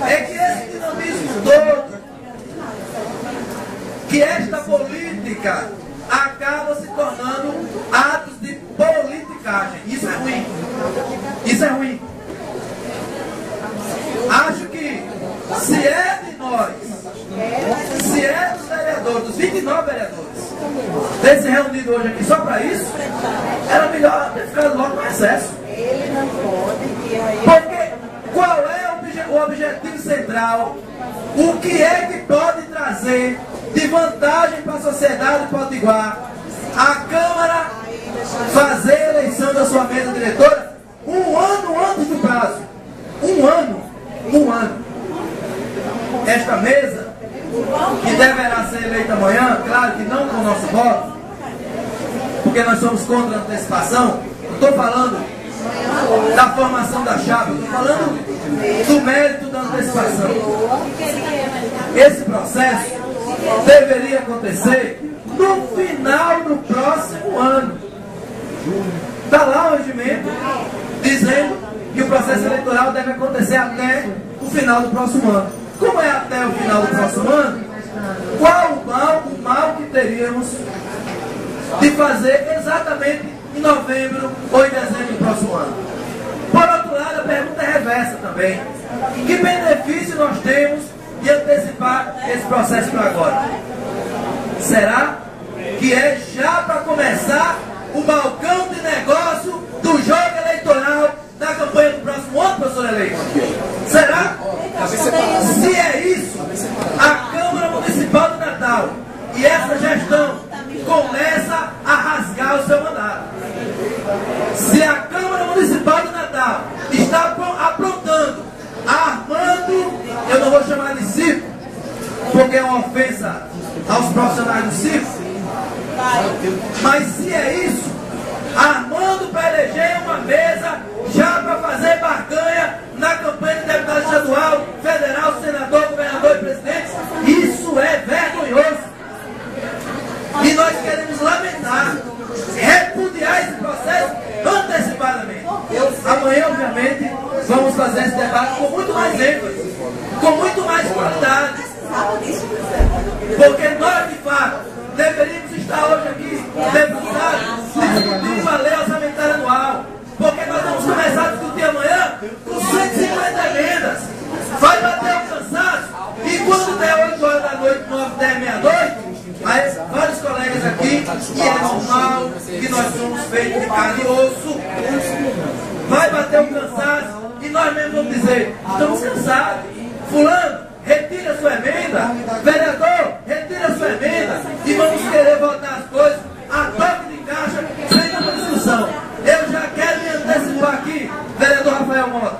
é que esse dinamismo todo, que esta política acaba se tornando atos de politicagem. Isso é ruim. Isso é ruim. Acho que se é de nós, se é dos vereadores, dos 29 vereadores, ter se reunido hoje aqui só para isso, era melhor ter ficado logo no recesso. Porque qual é o objetivo central? O que é que pode trazer de vantagem para a sociedade potiguar a Câmara fazer a eleição da sua mesa diretora um ano antes do prazo? Um ano. Esta mesa, que deverá ser eleita amanhã, claro que não com o nosso voto, porque nós somos contra a antecipação. Não estou falando da formação da chapa, estou falando do mérito da antecipação. Esse processo deveria acontecer no final do próximo ano. Está lá o regimento dizendo que o processo eleitoral deve acontecer até o final do próximo ano. Como é até o final do próximo ano, qual o mal que teríamos de fazer exatamente em novembro ou em dezembro do próximo ano? Por outro lado, a pergunta é reversa também. Que benefício nós temos de antecipar esse processo para agora? Será que é já para começar o balcão de negócio do jogo eleitoral da campanha do próximo ano, professor eleito? Será? Se é isso, a Câmara Municipal de Natal e essa gestão começa a rasgar o seu mandato. Se a Câmara Municipal de Natal está aprontando, armando, eu não vou chamar de circo, porque é uma ofensa aos profissionais do circo, mas se é isso, armando para eleger uma mesa já para fazer barganha na campanha de deputado estadual, federal, senador, governador e presidente, isso é vergonhoso. E nós queremos lamentar, repudiar esse processo antecipadamente. Amanhã, obviamente, vamos fazer esse debate com muito mais ênfase, com muito mais qualidade, porque nós, de fato, deveríamos estar hoje aqui, deputados, discutindo a lei orçamentária anual, porque nós vamos começar a discutir amanhã com 150 emendas. Vai bater o cansaço, e quando der 8 horas da noite, 9, 10, meia-noite, aí vários colegas aqui, e é normal que nós somos feitos de carne e osso, vai bater o cansaço, e nós mesmos vamos dizer, estamos cansados. Fulano, retira sua emenda. Vereador, retira sua emenda. E vamos querer votar as coisas a toque de caixa, sem uma discussão. Eu já quero me antecipar aqui, vereador Rafael Mota.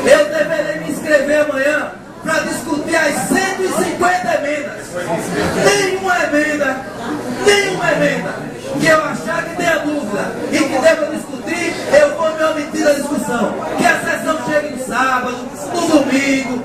Eu deverei me inscrever amanhã para discutir as 150 emendas. Nenhuma emenda que eu achar que tenha dúvida e que deva discutir, eu vou me omitir da discussão. Que a sessão chegue no sábado, no domingo,